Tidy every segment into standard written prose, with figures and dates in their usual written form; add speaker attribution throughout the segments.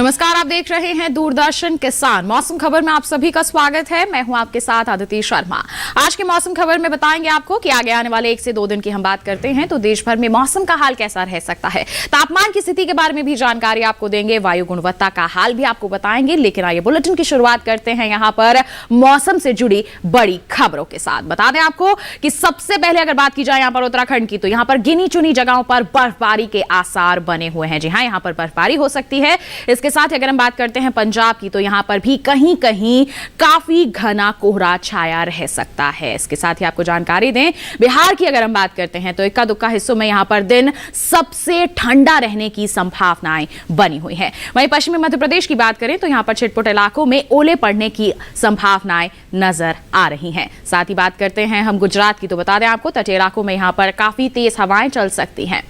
Speaker 1: नमस्कार, आप देख रहे हैं दूरदर्शन किसान। मौसम खबर में आप सभी का स्वागत है। मैं हूं आपके साथ आदिति शर्मा। आज के मौसम खबर में बताएंगे आपको कि आगे आने वाले 1 से 2 दिन की हम बात करते हैं तो देश भर में मौसम का हाल कैसा रह सकता है। तापमान की स्थिति के बारे में भी जानकारी आपको देंगे, वायु गुणवत्ता का हाल भी आपको बताएंगे। लेकिन आइए बुलेटिन की शुरुआत करते हैं यहाँ पर मौसम से जुड़ी बड़ी खबरों के साथ। बता दें आपको कि सबसे पहले अगर बात की जाए यहाँ पर उत्तराखंड की, तो यहाँ पर गिनी चुनी जगहों पर बर्फबारी के आसार बने हुए हैं। जी हाँ, यहाँ पर बर्फबारी हो सकती है। इसके साथ अगर हम बात करते हैं पंजाब की, तो यहां पर भी कहीं कहीं काफी घना कोहरा छाया रह सकता है। इसके साथ ही आपको जानकारी दें, बिहार की अगर हम बात करते हैं तो इक्का दुक्का हिस्सों में यहां पर दिन सबसे ठंडा रहने की संभावनाएं बनी हुई है। वहीं पश्चिमी मध्य प्रदेश की बात करें तो यहां पर छिटपुट इलाकों में ओले पड़ने की संभावनाएं नजर आ रही हैं। साथ ही बात करते हैं हम गुजरात की, तो बता दें आपको तटीय इलाकों में यहां पर काफी तेज हवाएं चल सकती हैं।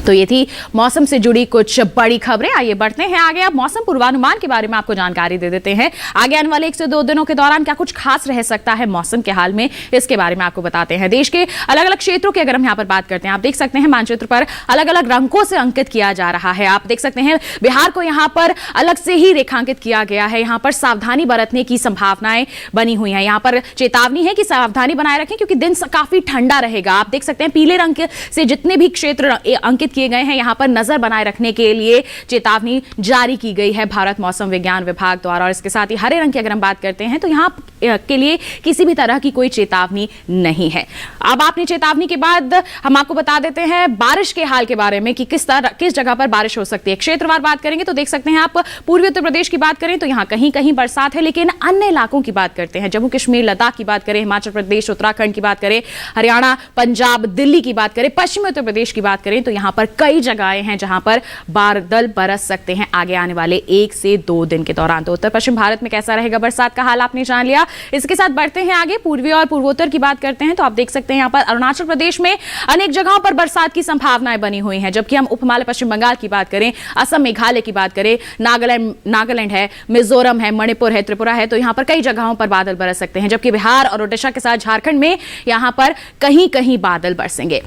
Speaker 1: तो ये थी मौसम से जुड़ी कुछ बड़ी खबरें। आइए बढ़ते हैं आगे। अब मौसम पूर्वानुमान के बारे में आपको जानकारी दे देते हैं। आगे आने वाले 1 से 2 दिनों के दौरान क्या कुछ खास रह सकता है मौसम के हाल में, इसके बारे में आपको बताते हैं। देश के अलग अलग क्षेत्रों की अगर हम यहाँ पर बात करते हैं, आप देख सकते हैं मानचित्र पर अलग अलग रंगों से अंकित किया जा रहा है। आप देख सकते हैं बिहार को यहाँ पर अलग से ही रेखांकित किया गया है। यहाँ पर सावधानी बरतने की संभावनाएं बनी हुई है। यहाँ पर चेतावनी है कि सावधानी बनाए रखें क्योंकि दिन काफी ठंडा रहेगा। आप देख सकते हैं पीले रंग से जितने भी क्षेत्र अंकित किए गए हैं, यहां पर नजर बनाए रखने के लिए चेतावनी जारी की गई है भारत मौसम विज्ञान विभाग द्वारा। और इसके साथ ही हरे रंग की अगर हम बात करते हैं तो यहां के लिए किसी भी तरह की कोई चेतावनी नहीं है। अब आपने चेतावनी के बाद हम आपको बता देते हैं बारिश के हाल के बारे में कि किस जगह पर बारिश हो सकती है। क्षेत्रवार बात करेंगे तो देख सकते हैं आप पूर्वी उत्तर प्रदेश की बात करें तो यहां कहीं कहीं बरसात है। लेकिन अन्य इलाकों की बात करते हैं, जम्मू कश्मीर लद्दाख की बात करें, हिमाचल प्रदेश उत्तराखंड की बात करें, हरियाणा पंजाब दिल्ली की बात करें, पश्चिमी उत्तर प्रदेश की बात करें तो यहां पर कई जगहें हैं जहां पर बादल बरस सकते हैं आगे आने वाले 1 से 2 दिन के दौरान। तो उत्तर पश्चिम भारत में कैसा रहेगा बरसात का हाल आपने जान लिया। इसके साथ बढ़ते हैं आगे, पूर्वी और पूर्वोत्तर की बात करते हैं तो आप देख सकते हैं यहां पर अरुणाचल प्रदेश में अनेक जगहों पर बरसात की संभावनाएं बनी हुई हैं। जबकि हम उपहिमालय पश्चिम बंगाल की बात करें, असम मेघालय की बात करें, नागालैंड है, मिजोरम है, मणिपुर है, त्रिपुरा है, तो यहां पर कई जगहों पर बादल बरस सकते हैं। जबकि बिहार और ओडिशा के साथ झारखंड में यहां पर कहीं कहीं बादल बरसेंगे।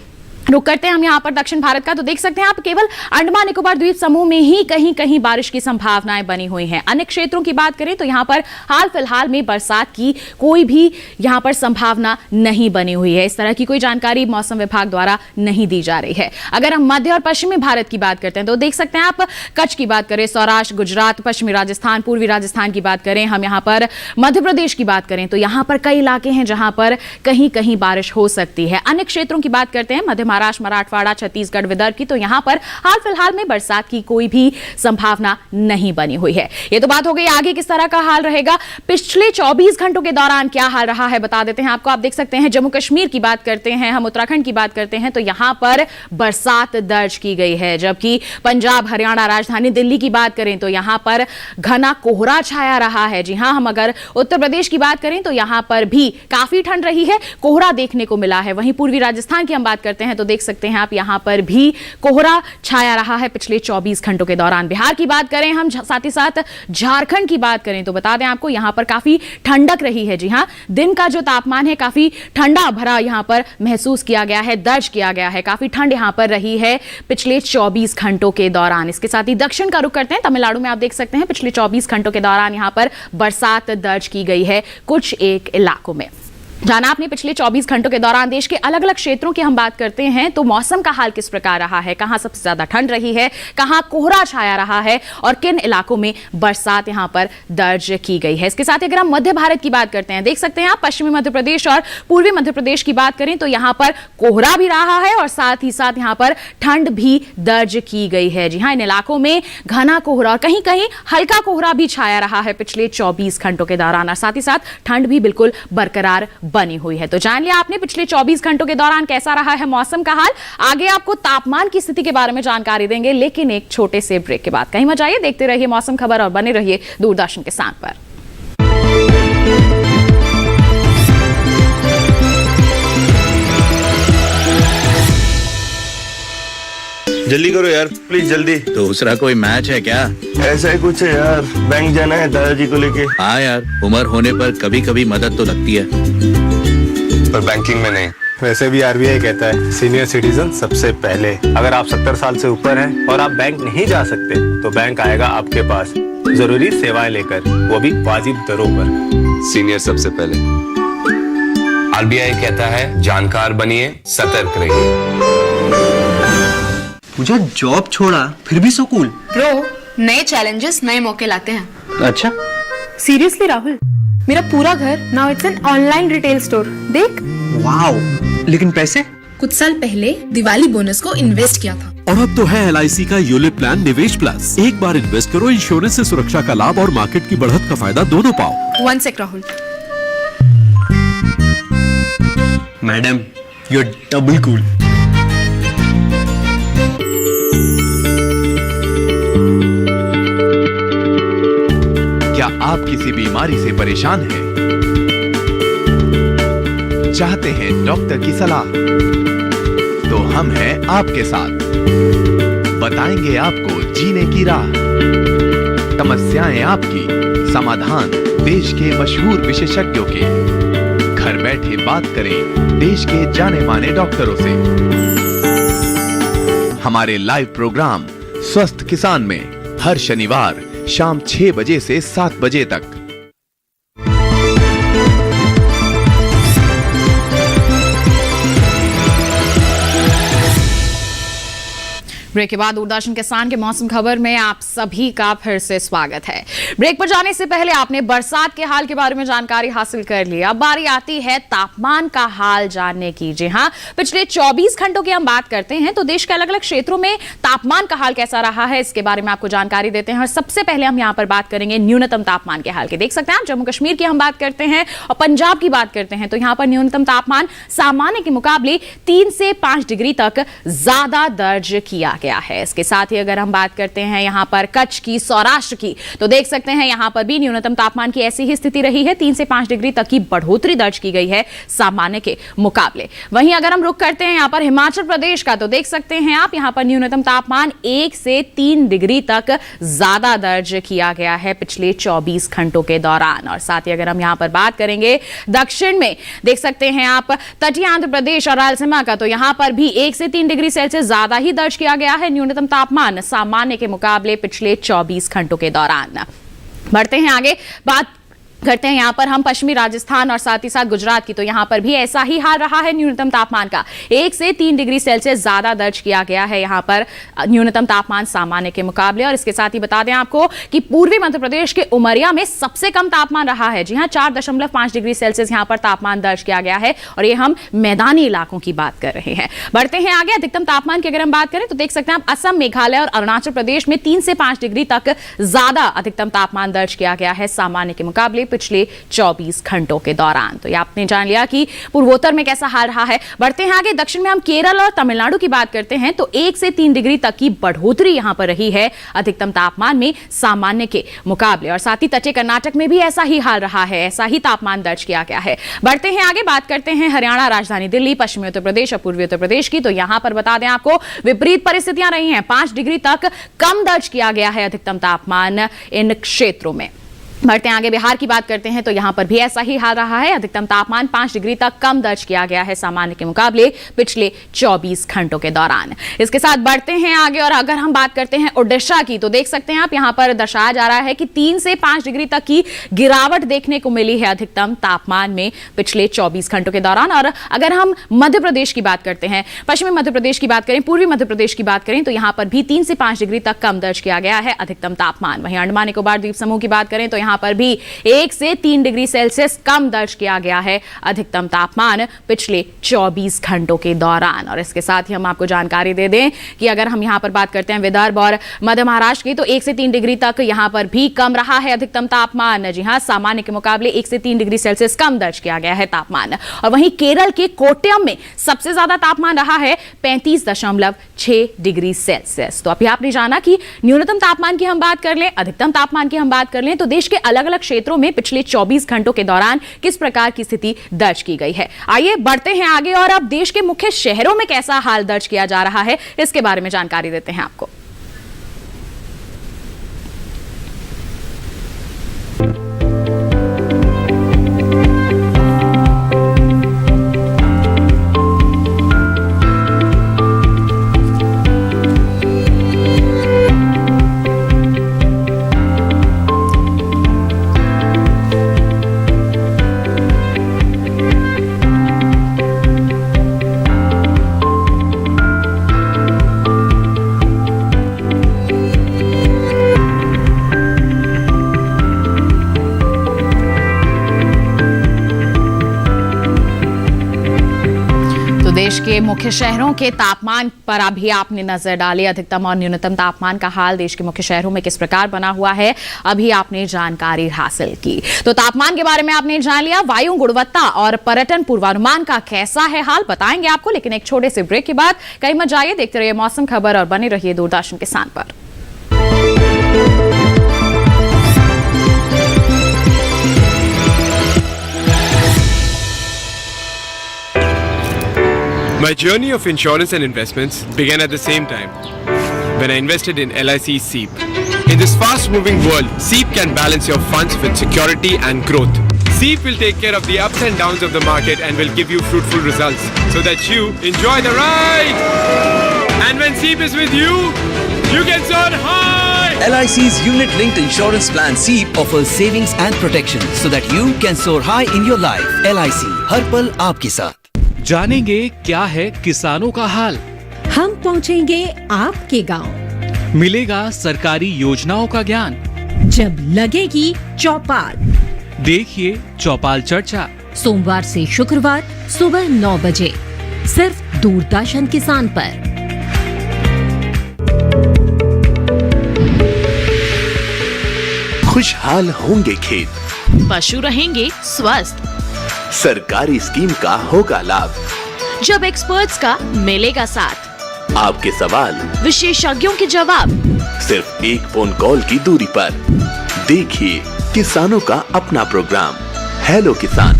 Speaker 1: रुक करते हैं हम यहाँ पर दक्षिण भारत का, तो देख सकते हैं आप केवल अंडमान निकोबार द्वीप समूह में ही कहीं कहीं बारिश की संभावनाएं बनी हुई हैं। अन्य क्षेत्रों की बात करें तो यहाँ पर हाल फिलहाल में बरसात की कोई भी यहाँ पर संभावना नहीं बनी हुई है। इस तरह की कोई जानकारी मौसम विभाग द्वारा नहीं दी जा रही है। अगर हम मध्य और पश्चिमी भारत की बात करते हैं तो देख सकते हैं आप कच्छ की बात करें, सौराष्ट्र, गुजरात, पश्चिमी राजस्थान, पूर्वी राजस्थान की बात करें, हम यहाँ पर मध्य प्रदेश की बात करें तो यहाँ पर कई इलाके हैं जहां पर कहीं कहीं बारिश हो सकती है। अन्य क्षेत्रों की बात करते हैं मध्य महाराष्ट्र, मराठवाड़ा, छत्तीसगढ़, विदर्भ की, तो यहां पर हाल फिलहाल में बरसात की कोई भी संभावना नहीं बनी हुई है। ये तो बात हो गई आगे किस तरह का हाल रहेगा। पिछले 24 घंटों के दौरान क्या हाल रहा है बता देते हैं आपको। आप देख सकते हैं जम्मू कश्मीर की बात करते हैं, हम उत्तराखंड की बात करते हैं तो यहां पर बरसात दर्ज की गई है। जबकि पंजाब, हरियाणा, राजधानी दिल्ली की बात करें तो यहां पर घना कोहरा छाया रहा है। जी हां, हम अगर उत्तर प्रदेश की बात करें तो यहां पर भी काफी ठंड रही है, कोहरा देखने को मिला है। वहीं पूर्वी राजस्थान की हम बात करते हैं तो देख सकते हैं आप यहां पर भी कोहरा छाया रहा है पिछले 24 घंटों के दौरान। बिहार की बात करें हम, साथ ही साथ झारखंड की बात करें तो बता दें आपको यहां पर काफी ठंडक रही है। जी हां, दिन का जो तापमान है काफी ठंडा भरा यहां पर महसूस किया गया है, दर्ज किया गया है। काफी ठंड यहां पर रही है पिछले 24 घंटों के दौरान। इसके साथ ही दक्षिण का रुख करते हैं, तमिलनाडु में आप देख सकते हैं पिछले 24 घंटों के दौरान यहां पर बरसात दर्ज की गई है कुछ एक इलाकों में। जाना आपने पिछले 24 घंटों के दौरान देश के अलग अलग क्षेत्रों की हम बात करते हैं तो मौसम का हाल किस प्रकार रहा है, कहां सबसे ज्यादा ठंड रही है, कहां कोहरा छाया रहा है और किन इलाकों में बरसात यहां पर दर्ज की गई है। इसके साथ अगर हम मध्य भारत की बात करते हैं, देख सकते हैं आप पश्चिमी मध्य प्रदेश और पूर्वी मध्य प्रदेश की बात करें तो यहां पर कोहरा भी रहा है और साथ ही साथ यहां पर ठंड भी दर्ज की गई है। जी हां, इन इलाकों में घना कोहरा और कहीं कहीं हल्का कोहरा भी छाया रहा है पिछले 24 घंटों के दौरान और साथ ही साथ ठंड भी बिल्कुल बरकरार बनी हुई है। तो जान लिया आपने पिछले 24 घंटों के दौरान कैसा रहा है मौसम का हाल। आगे आपको तापमान की स्थिति के बारे में जानकारी देंगे, लेकिन एक छोटे से ब्रेक के बाद। कहीं मत जाइए, देखते रहिए मौसम खबर और बने रहिए दूरदर्शन किसान पर।
Speaker 2: जल्दी करो यार, प्लीज जल्दी।
Speaker 3: दूसरा कोई मैच है क्या?
Speaker 2: ऐसा ही कुछ है यार, बैंक जाना है दादाजी को लेके।
Speaker 3: हाँ यार, उम्र होने पर कभी कभी मदद तो लगती है।
Speaker 2: पर बैंकिंग में नहीं।
Speaker 4: वैसे भी आरबीआई कहता है सीनियर सिटीजन सबसे पहले। अगर आप 70 साल से ऊपर हैं और आप बैंक नहीं जा सकते तो बैंक आएगा आपके पास जरूरी सेवाएं लेकर, वो भी वाजिब दरों पर।
Speaker 5: सीनियर सबसे पहले। आरबीआई कहता है जानकार बनिए, सतर्क रहिए।
Speaker 6: मुझे जॉब छोड़ा फिर भी सो कूल।
Speaker 7: ब्रो, नए चैलेंजेस नए मौके लाते हैं।
Speaker 6: अच्छा,
Speaker 7: सीरियसली राहुल, मेरा पूरा घर now it's an online retail store. देख,
Speaker 6: वाओ, लेकिन पैसे?
Speaker 7: कुछ साल पहले दिवाली बोनस को इन्वेस्ट किया था।
Speaker 8: और अब तो है LIC का यूलिप प्लान निवेश प्लस। एक बार इन्वेस्ट करो, इंश्योरेंस से सुरक्षा का लाभ और मार्केट की बढ़त का फायदा दोनों पाओ।
Speaker 7: 1 sec Rahul.
Speaker 6: Madam, you are double cool.
Speaker 9: क्या आप किसी बीमारी से परेशान हैं? चाहते हैं डॉक्टर की सलाह? तो हम हैं आपके साथ। बताएंगे आपको जीने की राह। समस्याएं आपकी, समाधान देश के मशहूर विशेषज्ञों के। घर बैठे बात करें देश के जाने माने डॉक्टरों से। हमारे लाइव प्रोग्राम स्वस्थ किसान में हर शनिवार शाम 6 बजे से 7 बजे तक।
Speaker 1: ब्रेक के बाद दूरदर्शन किसान के मौसम खबर में आप सभी का फिर से स्वागत है। ब्रेक पर जाने से पहले आपने बरसात के हाल के बारे में जानकारी हासिल कर ली। अब बारी आती है तापमान का हाल जानने की। जी हां, पिछले 24 घंटों की हम बात करते हैं तो देश के अलग अलग क्षेत्रों में तापमान का हाल कैसा रहा है, इसके बारे में आपको जानकारी देते हैं। और सबसे पहले हम यहां पर बात करेंगे न्यूनतम तापमान के हाल की। देख सकते हैं आप, जम्मू कश्मीर की हम बात करते हैं और पंजाब की बात करते हैं तो यहां पर न्यूनतम तापमान सामान्य के मुकाबले 3 से 5 डिग्री तक ज्यादा दर्ज किया गया है। इसके साथ ही अगर हम बात करते हैं यहां पर कच्छ की, सौराष्ट्र की, तो देख सकते हैं यहां पर भी न्यूनतम तापमान की ऐसी ही स्थिति रही है। 3 से 5 डिग्री तक की बढ़ोतरी दर्ज की गई है सामान्य के मुकाबले। वहीं अगर हम रुख करते हैं यहां पर हिमाचल प्रदेश का, तो देख सकते हैं आप यहां पर न्यूनतम तापमान 1 से 3 डिग्री तक ज्यादा दर्ज किया गया है पिछले 24 घंटों के दौरान। और साथ ही अगर हम यहां पर बात करेंगे दक्षिण में, देख सकते हैं आप तटीय आंध्र प्रदेश और रायलसीमा का, तो यहां पर भी 1 से 3 डिग्री सेल्सियस ज्यादा ही दर्ज किया गया है न्यूनतम तापमान सामान्य के मुकाबले पिछले 24 घंटों के दौरान। बढ़ते हैं आगे, बात करते हैं यहां पर हम पश्चिमी राजस्थान और साथ ही साथ गुजरात की, तो यहां पर भी ऐसा ही हाल रहा है न्यूनतम तापमान का। 1 से 3 डिग्री सेल्सियस ज्यादा दर्ज किया गया है यहां पर न्यूनतम तापमान सामान्य के मुकाबले। और इसके साथ ही बता दें आपको कि पूर्वी मध्य प्रदेश के उमरिया में सबसे कम तापमान रहा है। जी हां, 4.5 डिग्री सेल्सियस यहां पर तापमान दर्ज किया गया है और ये हम मैदानी इलाकों की बात कर रहे हैं। बढ़ते हैं आगे, अधिकतम तापमान की अगर हम बात करें तो देख सकते हैं आप असम, मेघालय और अरुणाचल प्रदेश में 3 से 5 डिग्री तक ज्यादा अधिकतम तापमान दर्ज किया गया है सामान्य के मुकाबले पिछले 24 घंटों के दौरान। तो ये आपने जान लिया कि पूर्वोत्तर में कैसा हाल रहा है। बढ़ते हैं आगे, दक्षिण में हम केरल और तमिलनाडु की बात करते हैं तो 1 से 3 डिग्री तक की बढ़ोतरी यहां पर रही है अधिकतम तापमान में सामान्य के मुकाबले। और साथ ही तटीय कर्नाटक में भी ऐसा ही हाल रहा है, ऐसा ही तापमान दर्ज किया गया है। बढ़ते हैं आगे, बात करते हैं हरियाणा, राजधानी दिल्ली, पश्चिमी उत्तर प्रदेश और पूर्वी उत्तर प्रदेश की, तो यहां पर बता दें आपको विपरीत परिस्थितियां रही हैं। 5 डिग्री तक कम दर्ज किया गया है अधिकतम तापमान इन क्षेत्रों में। बढ़ते हैं आगे, बिहार की बात करते हैं तो यहां पर भी ऐसा ही हाल रहा है। अधिकतम तापमान 5 डिग्री तक कम दर्ज किया गया है सामान्य के मुकाबले पिछले 24 घंटों के दौरान। इसके साथ बढ़ते हैं आगे और अगर हम बात करते हैं ओडिशा की, तो देख सकते हैं आप यहां पर दर्शाया जा रहा है कि 3 से 5 डिग्री तक की गिरावट देखने को मिली है अधिकतम तापमान में पिछले 24 घंटों के दौरान। और अगर हम मध्य प्रदेश की बात करते हैं, पश्चिमी मध्य प्रदेश की बात करें, पूर्वी मध्य प्रदेश की बात करें तो यहां पर भी 3 से 5 डिग्री तक कम दर्ज किया गया है अधिकतम तापमान। वहीं अंडमान निकोबार द्वीप समूह की बात करें तो यहां पर भी 1 से 3 डिग्री सेल्सियस कम दर्ज किया गया है अधिकतम तापमान पिछले 24 घंटों के दौरान। और इसके साथ ही हम आपको जानकारी दे दें कि अगर हम यहां पर बात करते हैं विदर्भ और मध्य महाराष्ट्र की, तो 1 से 3 डिग्री तक यहां पर भी कम रहा है अधिकतम तापमान। जी हां, सामान्य के मुकाबले 1 से 3 डिग्री सेल्सियस कम दर्ज किया गया है तापमान। और वहीं केरल के कोट्टयम में सबसे ज्यादा तापमान रहा है 35.6 डिग्री सेल्सियस। तो अभी आपने जाना कि न्यूनतम तापमान की हम बात कर लें, अधिकतम तापमान की हम बात कर लें, तो देश के अलग अलग क्षेत्रों में पिछले 24 घंटों के दौरान किस प्रकार की स्थिति दर्ज की गई है। आइए बढ़ते हैं आगे और अब देश के मुख्य शहरों में कैसा हाल दर्ज किया जा रहा है इसके बारे में जानकारी देते हैं आपको। देश के मुख्य शहरों के तापमान पर अभी आपने नजर डाली। अधिकतम और न्यूनतम तापमान का हाल देश के मुख्य शहरों में किस प्रकार बना हुआ है, अभी आपने जानकारी हासिल की। तो तापमान के बारे में आपने जान लिया। वायु गुणवत्ता और पर्यटन पूर्वानुमान का कैसा है हाल, बताएंगे आपको, लेकिन एक छोटे से ब्रेक के बाद। कहीं मत जाइए, देखते रहिए मौसम खबर और बने रहिए दूरदर्शन किसान पर।
Speaker 10: My journey of insurance and investments began at the same time when I invested in LIC SEEP. In this fast-moving world, SEEP can balance your funds with security and growth. SEEP will take care of the ups and downs of the market and will give you fruitful results so that you enjoy the ride. And when SEEP is with you, you can soar high.
Speaker 11: LIC's unit-linked insurance plan SEEP offers savings and protection so that you can soar high in your life. LIC, हर पल आपके साथ।
Speaker 8: जानेंगे क्या है किसानों का हाल,
Speaker 12: हम पहुंचेंगे आपके गांव,
Speaker 8: मिलेगा सरकारी योजनाओं का ज्ञान,
Speaker 12: जब लगेगी चौपाल।
Speaker 8: देखिए चौपाल चर्चा
Speaker 12: सोमवार से शुक्रवार सुबह 9 बजे सिर्फ दूरदर्शन किसान पर।
Speaker 9: खुशहाल होंगे खेत,
Speaker 1: पशु रहेंगे स्वस्थ,
Speaker 9: सरकारी स्कीम का होगा लाभ,
Speaker 1: जब एक्सपर्ट्स का मिलेगा साथ,
Speaker 9: आपके सवाल
Speaker 1: विशेषज्ञों के जवाब,
Speaker 9: सिर्फ एक फोन कॉल की दूरी पर। देखिए किसानों का अपना प्रोग्राम हेलो किसान,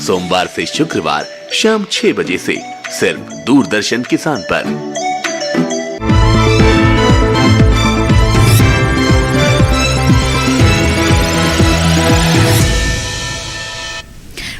Speaker 9: सोमवार से शुक्रवार शाम 6 बजे से सिर्फ दूरदर्शन किसान पर।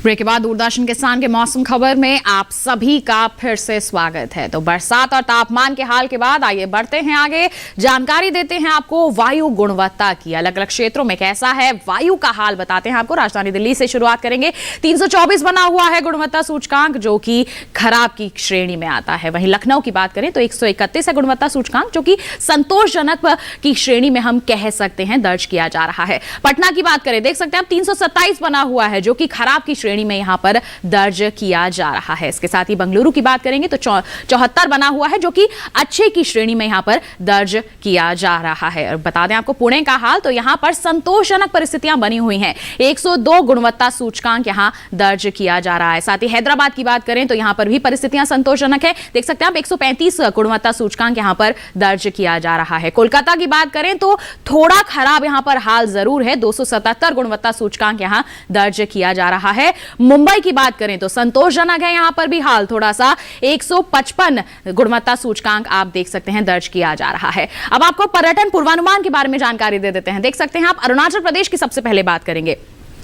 Speaker 1: ब्रेक के बाद दूरदर्शन किसान के मौसम खबर में आप सभी का फिर से स्वागत है। तो बरसात और तापमान के हाल के बाद आइए बढ़ते हैं आगे, जानकारी देते हैं आपको वायु गुणवत्ता की। अलग अलग क्षेत्रों में कैसा है वायु का हाल बताते हैं आपको। राजधानी दिल्ली से शुरुआत करेंगे। 324 बना हुआ है गुणवत्ता सूचकांक, जो कि खराब की श्रेणी में आता है। वहीं लखनऊ की बात करें तो 131 है गुणवत्ता सूचकांक, जो कि संतोषजनक की श्रेणी में हम कह सकते हैं दर्ज किया जा रहा है। पटना की बात करें, देख सकते हैं आप 327 बना हुआ है, जो कि खराब की श्रेणी में यहां पर दर्ज किया जा रहा है। इसके साथ ही बेंगलुरु की बात करेंगे तो 74 बना हुआ है, जो कि अच्छे की श्रेणी में यहां पर दर्ज किया जा रहा है। और बता दें आपको पुणे का हाल, तो यहां पर संतोषजनक परिस्थितियां बनी हुई हैं। 102 गुणवत्ता सूचकांक यहां दर्ज किया जा रहा है। साथ ही हैदराबाद की बात करें तो यहां पर भी परिस्थितियां संतोषजनक है। देख सकते हैं आप 135 गुणवत्ता सूचकांक यहां पर दर्ज किया जा रहा है। कोलकाता की बात करें तो थोड़ा खराब यहां पर हाल जरूर है, 277 गुणवत्ता सूचकांक यहां दर्ज किया जा रहा है। मुंबई की बात करें तो संतोषजनक है, यहां पर भी हाल थोड़ा सा 155 गुणवत्ता सूचकांक आप देख सकते हैं दर्ज किया जा रहा है। अब आपको पर्यटन पूर्वानुमान के बारे में जानकारी दे देते हैं। देख सकते हैं आप अरुणाचल प्रदेश की सबसे पहले बात करेंगे।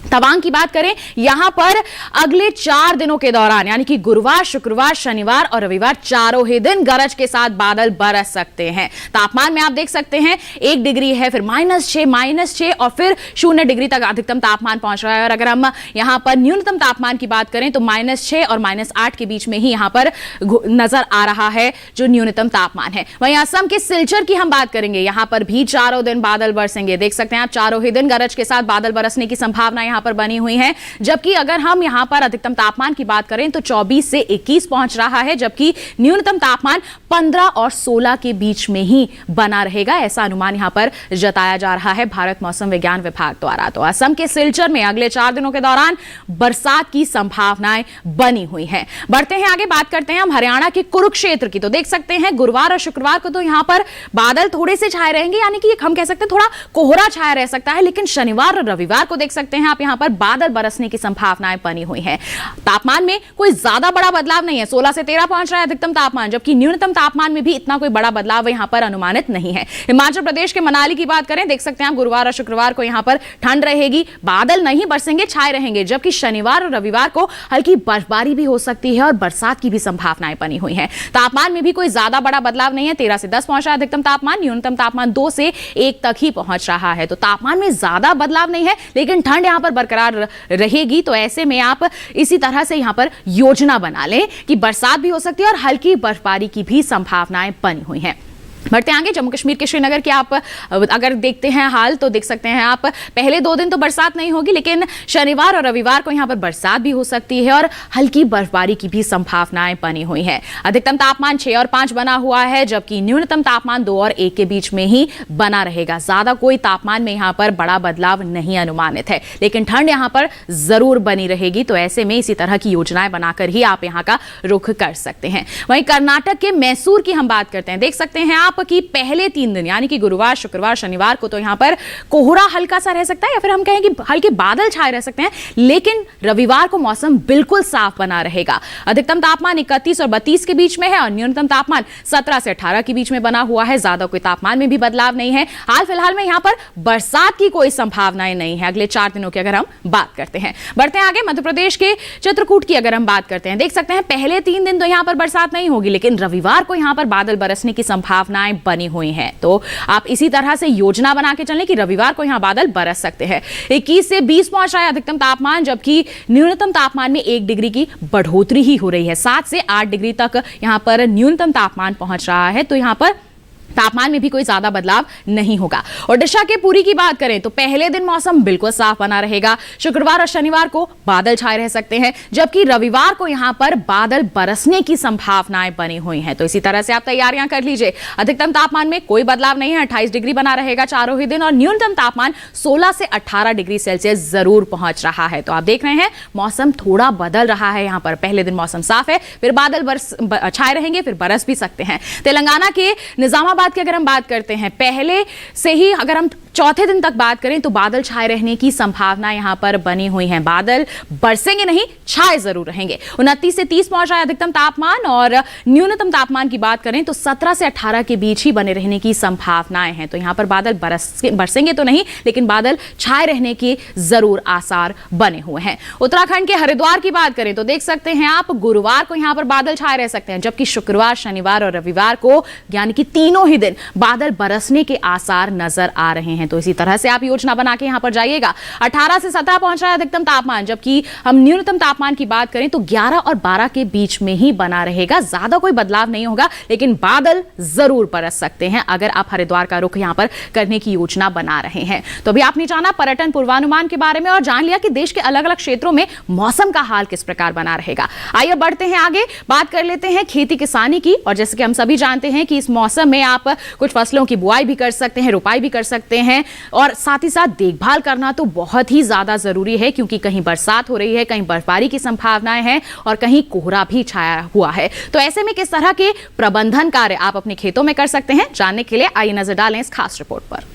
Speaker 1: तवांग की बात करें, यहां पर अगले 4 दिनों के दौरान यानी कि गुरुवार, शुक्रवार, शनिवार और रविवार चारों ही दिन गरज के साथ बादल बरस सकते हैं। तापमान में आप देख सकते हैं 1 डिग्री है, फिर -6 और फिर 0 डिग्री तक अधिकतम तापमान पहुंच रहा है। और अगर हम यहां पर न्यूनतम तापमान की बात करें तो -6 और -8 के बीच में ही यहां पर नजर आ रहा है जो न्यूनतम तापमान है। वहीं असम के सिलचर की हम बात करेंगे, यहां पर भी चारों दिन बादल बरसेंगे। देख सकते हैं आप चारों ही दिन गरज के साथ बादल बरसने की संभावना यहां पर बनी हुई है। जबकि अगर हम यहां पर अधिकतम तापमान की बात करें तो 24 से 21 पहुंच रहा है, जबकि न्यूनतम तापमान 15 और 16 के बीच में ही बना रहेगा, ऐसा अनुमान यहां पर जताया जा रहा है भारत मौसम विज्ञान विभाग द्वारा। तो असम के सिलचर में अगले 4 दिनों के दौरान बरसात की संभावनाएं बनी हुई हैं। बढ़ते हैं आगे, बात करते हैं हम हरियाणा के कुरुक्षेत्र की। तो देख सकते हैं गुरुवार और शुक्रवार को तो यहां पर बादल थोड़े से छाए रहेंगे, यानी कि हम कह सकते हैं थोड़ा कोहरा छाया रह सकता है। लेकिन शनिवार और रविवार को देख सकते हैं आप यहां पर बादल बरसने की संभावनाएं बनी हुई हैं। तापमान में कोई ज्यादा बड़ा बदलाव नहीं है, 16 से 13 पहुंच रहा है अधिकतम तापमान, जबकि न्यूनतम तापमान में भी इतना कोई बड़ा बदलाव यहां पर अनुमानित नहीं है। हिमाचल प्रदेश के मनाली की बात करें, देख सकते हैं आप गुरुवार और शुक्रवार को यहां पर ठंड रहेगी, बादल नहीं बरसेंगे, छाए रहेंगे। जबकि शनिवार और रविवार को हल्की बर्फबारी भी हो सकती है और बरसात की भी संभावनाएं बनी हुई है। तापमान में भी कोई ज्यादा बड़ा बदलाव नहीं है, 13 से 10 पहुंच रहा है अधिकतम तापमान, न्यूनतम तापमान 2 से 1 तक ही पहुंच रहा है। तो तापमान में ज्यादा बदलाव नहीं है, लेकिन ठंड यहां पर बरकरार रहेगी। तो ऐसे में आप इसी तरह से यहां पर योजना बना लें कि बरसात भी हो सकती है और हल्की बर्फबारी की भी संभावनाएं बनी हुई हैं। बढ़ते आगे, जम्मू कश्मीर के श्रीनगर के आप अगर देखते हैं हाल तो देख सकते हैं आप, पहले 2 दिन तो बरसात नहीं होगी, लेकिन शनिवार और रविवार को यहां पर बरसात भी हो सकती है और हल्की बर्फबारी की भी संभावनाएं बनी हुई है। अधिकतम तापमान 6 और 5 बना हुआ है, जबकि न्यूनतम तापमान 2 और 1 के बीच में ही बना रहेगा। ज्यादा कोई तापमान में यहां पर बड़ा बदलाव नहीं अनुमानित है, लेकिन ठंड यहां पर जरूर बनी रहेगी। तो ऐसे में इसी तरह की योजनाएं बनाकर ही आप यहां का रुख कर सकते हैं। वहीं कर्नाटक के मैसूर की हम बात करते हैं, देख सकते हैं आप कि पहले 3 दिन यानी कि गुरुवार, शुक्रवार, शनिवार को तो यहां पर कोहरा हल्का सा रह सकता है या फिर हम कहें कि हल्के बादल छाए रह सकते हैं, लेकिन रविवार को मौसम बिल्कुल साफ बना रहेगा। अधिकतम तापमान 31 और 32 के बीच में है और न्यूनतम तापमान 17 से 18 के बीच में बना हुआ है। ज्यादा कोई तापमान में भी बदलाव नहीं है। हाल फिलहाल में यहां पर बरसात की कोई संभावनाएं नहीं है अगले 4 दिनों की अगर हम बात करते हैं। बढ़ते हैं आगे, मध्य प्रदेश के चित्रकूट की अगर हम बात करते हैं, देख सकते हैं पहले 3 दिन तो यहां पर बरसात नहीं होगी, लेकिन रविवार को यहां पर बादल बरसने की संभावनाएं बनी हुई हैं। तो आप इसी तरह से योजना बना के चलें कि रविवार को यहां बादल बरस सकते हैं। 21 से 20 पहुंच रहा है अधिकतम तापमान, जबकि न्यूनतम तापमान में 1 डिग्री की बढ़ोतरी ही हो रही है। 7 से 8 डिग्री तक यहां पर न्यूनतम तापमान पहुंच रहा है। तो यहां पर तापमान में भी कोई ज्यादा बदलाव नहीं होगा। ओडिशा के पुरी की बात करें तो पहले दिन मौसम बिल्कुल साफ बना रहेगा। शुक्रवार और शनिवार को बादल छाए रह सकते हैं, जबकि रविवार को यहां पर बादल बरसने की संभावनाएं बनी हुई हैं। तो इसी तरह से आप तैयारियां कर लीजिए। अधिकतम तापमान में कोई बदलाव नहीं है, 28 डिग्री बना रहेगा चारों ही दिन और न्यूनतम तापमान 16 से 18 डिग्री सेल्सियस जरूर पहुंच रहा है। तो आप देख रहे हैं मौसम थोड़ा बदल रहा है। यहां पर पहले दिन मौसम साफ है, फिर बादल छाए रहेंगे, फिर बरस भी सकते हैं। तेलंगाना के निजामाबाद की अगर हम बात करते हैं, पहले से ही अगर हम चौथे दिन तक बात करें तो बादल छाए रहने की संभावना यहां पर बनी हुई है। बादल बरसेंगे नहीं, छाए जरूर रहेंगे। 29 से 30 पहुंच रहा है अधिकतम तापमान और न्यूनतम तापमान की बात करें तो 17 से 18 के बीच ही बने रहने की संभावनाएं हैं। तो यहां पर बादल बरसेंगे तो नहीं, लेकिन बादल छाए रहने के जरूर आसार बने हुए हैं। उत्तराखंड के हरिद्वार की बात करें तो देख सकते हैं आप गुरुवार को यहां पर बादल छाए रह सकते हैं, जबकि शुक्रवार, शनिवार और रविवार को यानी कि तीनों ही दिन बादल बरसने के आसार नजर आ रहे हैं। तो इसी तरह से आप योजना बना के यहां पर जाइएगा। 18 से 17 पहुंच रहा है अधिकतम तापमान, जबकि हम न्यूनतम तापमान की बात करें तो 11 और 12 के बीच में ही बना रहेगा। ज्यादा कोई बदलाव नहीं होगा, लेकिन बादल जरूर बरस सकते हैं अगर आप हरिद्वार का रुख यहां पर करने की योजना बना रहे हैं। तो अभी आपने जाना पर्यटन पूर्वानुमान के बारे में और जान लिया कि देश के अलग अलग क्षेत्रों में मौसम का हाल किस प्रकार बना रहेगा। आइए बढ़ते हैं आगे, बात कर लेते हैं खेती किसानी की। और जैसे कि हम सभी जानते हैं कि इस मौसम में आप कुछ फसलों की बुआई भी कर सकते हैं, रुपाई भी कर सकते हैं और साथ ही साथ देखभाल करना तो बहुत ही ज्यादा जरूरी है, क्योंकि कहीं बरसात हो रही है, कहीं बर्फबारी की संभावनाएं हैं और कहीं कोहरा भी छाया हुआ है। तो ऐसे में किस तरह के प्रबंधन कार्य आप अपने खेतों में कर सकते हैं, जानने के लिए आइए नजर डालें इस खास रिपोर्ट पर।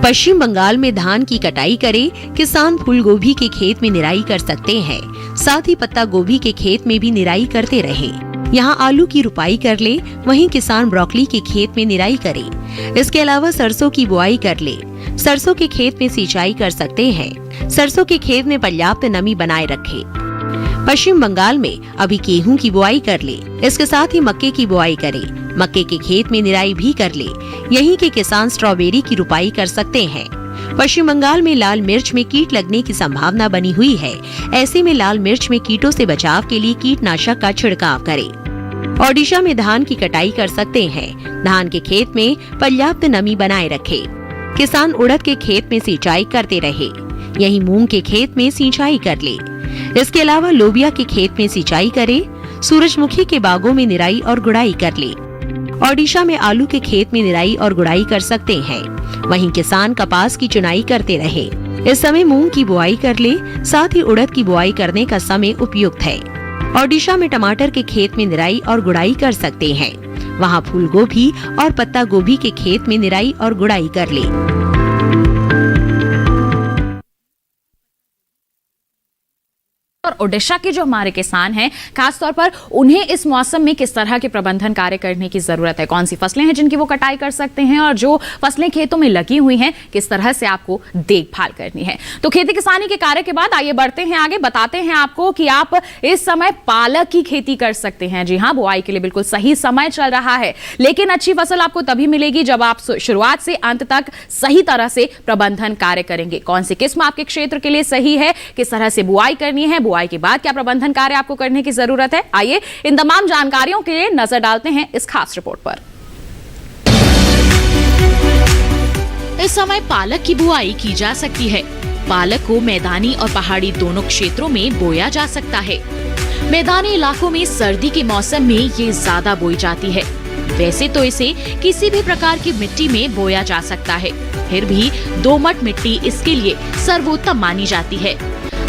Speaker 12: पश्चिम बंगाल में धान की कटाई करे, किसान फूल गोभी के खेत में निराई कर सकते हैं। साथ ही पत्ता गोभी के खेत में भी निराई करते रहे। यहाँ आलू की रुपाई कर ले, वहीं किसान ब्रोकली के खेत में निराई करे। इसके अलावा सरसों की बुआई कर ले। सरसों के खेत में सिंचाई कर सकते हैं। सरसों के खेत में पर्याप्त नमी बनाए रखे। पश्चिम बंगाल में अभी गेहूं की बुआई कर ले, इसके साथ ही मक्के की बुआई करे। मक्के के खेत में निराई भी कर ले। यहीं के किसान स्ट्रॉबेरी की रुपाई कर सकते हैं। पश्चिम बंगाल में लाल मिर्च में कीट लगने की संभावना बनी हुई है। ऐसे में लाल मिर्च में कीटों से बचाव के लिए कीटनाशक का छिड़काव करें। ओडिशा में धान की कटाई कर सकते हैं। धान के खेत में पर्याप्त नमी बनाए रखे। किसान उड़द के खेत में सिंचाई करते रहे। यहीं मूंग के खेत में सिंचाई कर ले। इसके अलावा लोबिया के खेत में सिंचाई करे। सूरजमुखी के बागों में निराई और गुड़ाई कर ले। ओडिशा में आलू के खेत में निराई और गुड़ाई कर सकते हैं। वहीं किसान कपास की चुनाई करते रहे। इस समय मूंग की बुआई कर ले, साथ ही उड़द की बुआई करने का समय उपयुक्त है। ओडिशा में टमाटर के खेत में निराई और गुड़ाई कर सकते हैं। वहां फूल गोभी और पत्ता गोभी के खेत में निराई और गुड़ाई कर ले।
Speaker 1: और ओडिशा के जो हमारे किसान हैं, खासतौर पर उन्हें इस मौसम में किस तरह के प्रबंधन कार्य करने की जरूरत है, कौन सी फसलें हैं जिनकी वो कटाई कर सकते हैं और जो फसलें खेतों में लगी हुई हैं किस तरह से आपको देखभाल करनी है। तो खेती किसानी के कार्य के बाद आइए बढ़ते हैं आगे, बताते हैं आपको कि आप इस समय पालक की खेती कर सकते हैं। जी हाँ, बुआई के लिए बिल्कुल सही समय चल रहा है, लेकिन अच्छी फसल आपको तभी मिलेगी जब आप शुरुआत से अंत तक सही तरह से प्रबंधन कार्य करेंगे। कौन सी किस्म आपके क्षेत्र के लिए सही है, किस तरह से बुआई करनी है, बुआई बुआई के बाद क्या प्रबंधन कार्य आपको करने की जरूरत है, आइए इन तमाम जानकारियों के लिए नजर डालते हैं इस खास रिपोर्ट पर।
Speaker 12: इस समय पालक की बुआई की जा सकती है। पालक को मैदानी और पहाड़ी दोनों क्षेत्रों में बोया जा सकता है। मैदानी इलाकों में सर्दी के मौसम में ये ज्यादा बोई जाती है। वैसे तो इसे किसी भी प्रकार की मिट्टी में बोया जा सकता है, फिर भी दोमट मिट्टी इसके लिए सर्वोत्तम मानी जाती है।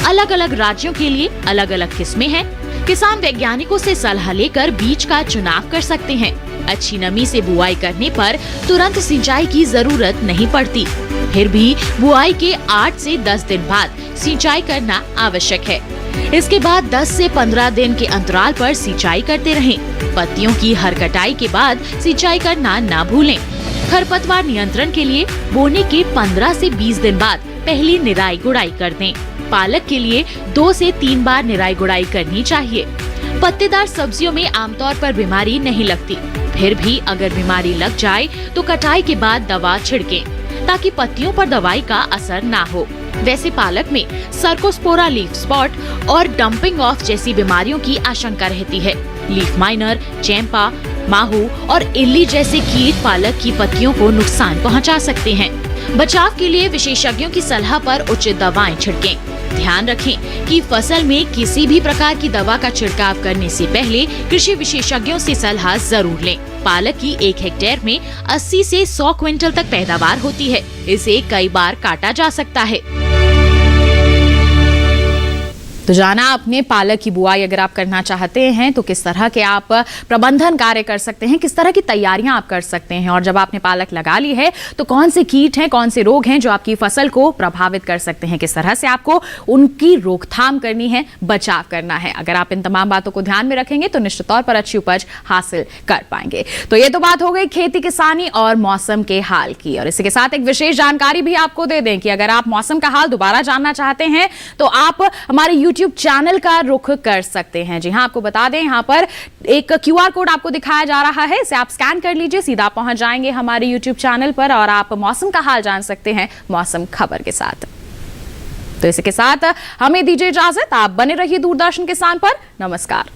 Speaker 12: अलग अलग राज्यों के लिए अलग अलग किस्में हैं। किसान वैज्ञानिकों से सलाह लेकर बीज का चुनाव कर सकते हैं। अच्छी नमी से बुआई करने पर तुरंत सिंचाई की जरूरत नहीं पड़ती, फिर भी बुआई के 8 से 10 दिन बाद सिंचाई करना आवश्यक है। इसके बाद 10 से 15 दिन के अंतराल पर सिंचाई करते रहें। पत्तियों की हर कटाई के बाद सिंचाई करना ना भूलें। खरपतवार नियंत्रण के लिए बोने के 15 से 20 दिन बाद पहली निराई गुड़ाई कर दें। पालक के लिए 2 से 3 बार निराई गुड़ाई करनी चाहिए। पत्तेदार सब्जियों में आमतौर पर बीमारी नहीं लगती, फिर भी अगर बीमारी लग जाए तो कटाई के बाद दवा छिड़कें ताकि पत्तियों पर दवाई का असर ना हो। वैसे पालक में सर्कोस्पोरा लीफ स्पॉट और डंपिंग ऑफ जैसी बीमारियों की आशंका रहती है। लीफ माइनर, चैंपा, माहू और इल्ली जैसे कीट पालक की पत्तियों को नुकसान पहुंचा सकते हैं। बचाव के लिए विशेषज्ञों की सलाह पर उचित दवाएं छिड़कें। ध्यान रखें कि फसल में किसी भी प्रकार की दवा का छिड़काव करने से पहले कृषि विशेषज्ञों से सलाह जरूर लें। पालक की 1 हेक्टेयर में 80 से 100 क्विंटल तक पैदावार होती है। इसे कई बार काटा जा सकता है।
Speaker 1: तो जाना आपने पालक की बुआई अगर आप करना चाहते हैं तो किस तरह के आप प्रबंधन कार्य कर सकते हैं, किस तरह की तैयारियां आप कर सकते हैं, और जब आपने पालक लगा ली है तो कौन से कीट हैं, कौन से रोग हैं जो आपकी फसल को प्रभावित कर सकते हैं, किस तरह से आपको उनकी रोकथाम करनी है, बचाव करना है। अगर आप इन तमाम बातों को ध्यान में रखेंगे तो निश्चित तौर पर अच्छी उपज हासिल कर पाएंगे। तो ये तो बात हो गई खेती किसानी और मौसम के हाल की, और इसी के साथ एक विशेष जानकारी भी आपको दे दें कि अगर आप मौसम का हाल दोबारा जानना चाहते हैं तो आप हमारे यूट्यूब चैनल का रुख कर सकते हैं। जी हां, आपको बता दें यहाँ पर एक QR कोड आपको दिखाया जा रहा है, इसे आप स्कैन कर लीजिए, सीधा पहुंच जाएंगे हमारे यूट्यूब चैनल पर और आप मौसम का हाल जान सकते हैं मौसम खबर के साथ। तो इसी के साथ हमें दीजिए इजाजत, आप बने रहिए दूरदर्शन किसान पर। नमस्कार।